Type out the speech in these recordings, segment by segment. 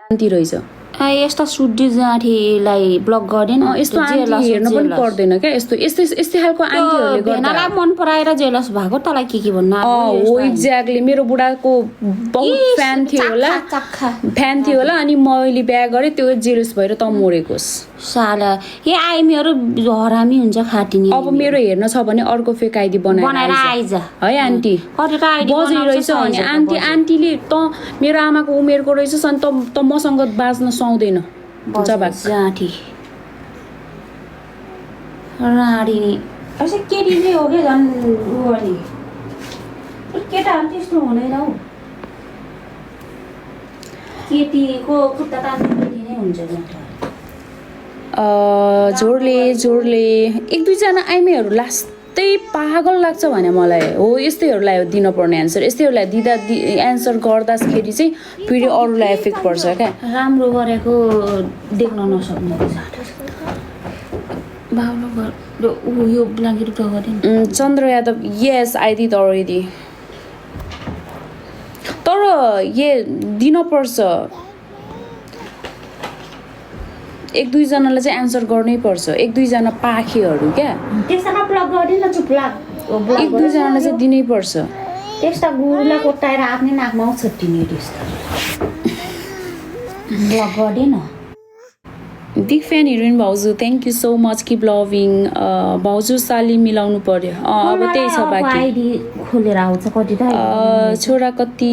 aunty रहेछ यस्ता सुड्डी जाँठीलाई block गर्दैन यस्तो आन्टी हेर्न पनि पर्दैन क्या यस्तो यस्तै खालको आन्टीहरूले गर्दा भेनालाई मन पराएर जेलस भएको तँलाई के भन्नु हो एक्ज्याक्टली मेरो बुढाको बहुत फ्यान थियो होला अनि मैले बिहा गरेँ त्यो जेलस भएर त मरेकोस् साला आइमीहरू हरामी हुन्छ खाटिनी अब मेरो हेर्न छ भने अर्को फेक आइडी बनाएर आइज है आन्टी बजै रहेछ अनि आन्टीले त मेरो आमाको उमेरको रहेछ अनि त मसँग बाँच्न सुहाउँदैन जाँठी राडी नि अझै केटी चाहिँ हो क्या झन् केटाहरू त्यस्तो हुँदैन हौ केटीको खुट्टा तान्ने केटी नै हुन्छ जोडले एक दुईजना आइमीहरू लास्टै पागल लाग्छ भने मलाई हो यस्तैहरूलाई दिनुपर्ने एन्सर यस्तैहरूलाई दिँदा एन्सर गर्दाखेरि चाहिँ फेरि अरूलाई इफेक्ट पर्छ क्या राम्रो गरेको देख्न नसक्ने यो ब्ल्याङ्केट उठा गरेँ Chandra Yadav yes I did already तर दिनुपर्छ एक दुईजनालाई चाहिँ एन्सर गर्नै पर्छ एक दुईजना पाखेहरू क्या एक दुईजनालाई चाहिँ दिनै पर्छ त्यस्ता गुरुलाई कोट्टाएर आफ्नै नाकमा छट्टिने ब्लग गर्दैन बिग फ्यान हिरोइन भाउजू thank you so much keep loving भाउजू साली मिलाउनु पर्यो अब त्यही छ बाँकी खोलेर आउँछ कति त छोरा कति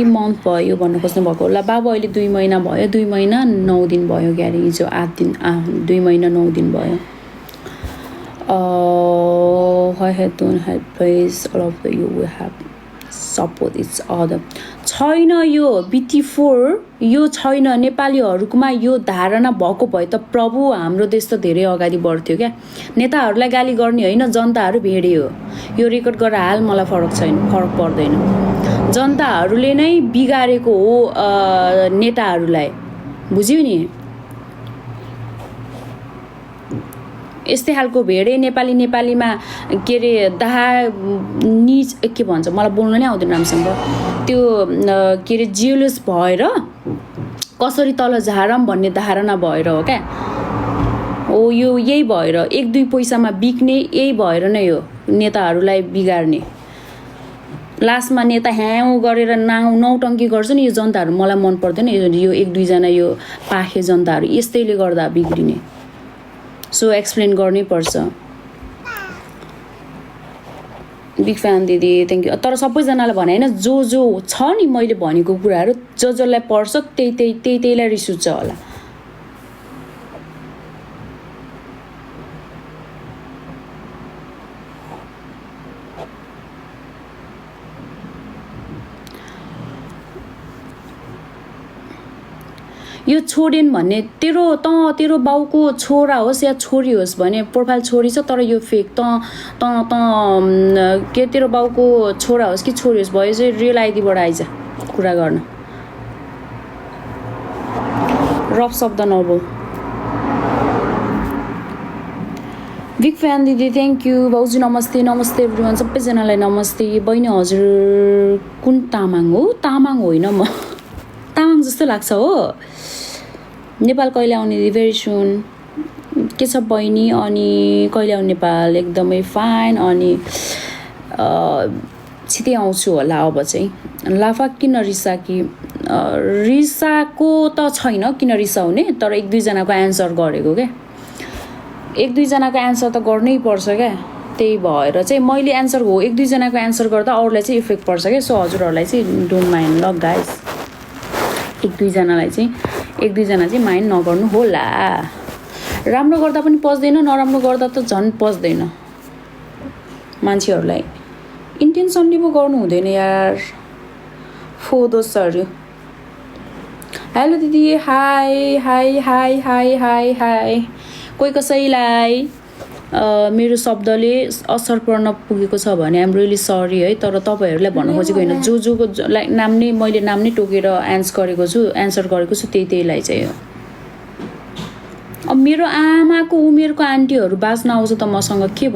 मन्थ भयो भन्नु खोज्नु भएको होला बाबु अहिले 2 महिना भयो 2 महिना 9 दिन भयो क्यारे हिजो 8 दिन 2 महिना 9 दिन भयो I had don't help please all of the you will have support each other छैन यो BT4 यो छैन नेपालीहरूकोमा यो धारणा भएको भए त प्रभु हाम्रो देश त धेरै अगाडि बढ्थ्यो क्या नेताहरूलाई गाली गर्ने होइन जनताहरू भेडे हो यो रेकर्ड गरेर हाल मलाई फरक पर्दैन जनताहरूले नै बिगारेको हो नेताहरूलाई बुझ्यौ नि यस्तै खालको भेडे नेपालीमा के अरे निज के भन्छ मलाई बोल्न नै आउँदैन राम्रोसँग त्यो के अरे जियोलस भएर कसरी तल झारम भन्ने धारणा भएर हो क्या हो यो यही भएर 1-2 पैसामा बिक्ने यही भएर नै हो नेताहरूलाई बिगार्ने लास्टमा नेता ह्याउ गरेर नौटङ्की गर्छ नि यो जनताहरू मलाई मन पर्दैन यो 1-2 यो पाखे जनताहरू यस्तैले गर्दा बिग्रिने सो एक्सप्लेन गर्नै पर्छ बिग फ्यान दिदी थ्याङ्क यू तर सबैजनालाई भने होइन जो छ नि मैले भनेको कुराहरू जसलाई पर्छ त्यहीलाई रिस उठ्छ होला यो छोडेन भन्ने तेरो बाउको छोरा होस् या छोरी होस् भने प्रोफाइल छोरी छ तर यो फेक के तेरो बाउको छोरा होस् कि छोरी होस् भयो चाहिँ रियल आइडीबाट आइज कुरा गर्न रफ शब्द नबोल बिग फ्यान दिदी थ्याङ्क यू भाउजू नमस्ते एभ्रिवान सबैजनालाई नमस्ते बहिनी हजुर कुन तामाङ हो तामाङ होइन म तामाङ जस्तो लाग्छ हो नेपाल कहिले आउने दिदी भेरी सुन के छ बहिनी अनि कहिले आउने नेपाल एकदमै फाइन अनि छिटै आउँछु होला अब चाहिँ लाफा किन रिसाकी रिसाको त छैन किन रिसाउने तर 1-2 जनाको एन्सर गरेको क्या 1-2 जनाको एन्सर त गर्नै पर्छ क्या त्यही भएर चाहिँ मैले एन्सर हो 1-2 जनाको एन्सर गर्दा अरूलाई चाहिँ इफेक्ट पर्छ क्या सो हजुरहरूलाई चाहिँ डोन्ट माइन्ड ल गाइस 1-2 जनालाई चाहिँ 1-2 जना चाहिँ माइन्ड नगर्नु होला राम्रो गर्दा पनि पस्दैन नराम्रो गर्दा त झन् पस्दैन मान्छेहरूलाई इन्टेन्सनली पो गर्नु हुँदैन यार फोदोसहरू हेलो दिदी हाई कोही कसैलाई मेरो शब्दले असर पर्न पुगेको छ भने आइम रियली सरी है तर तपाईँहरूलाई भन्न खोजेको होइन जोको नाम नै मैले नाम नै टोकेर एन्सर गरेको छु त्यहीलाई चाहिँ हो अब मेरो आमाको उमेरको आन्टीहरू बाँच्न आउँछ त मसँग के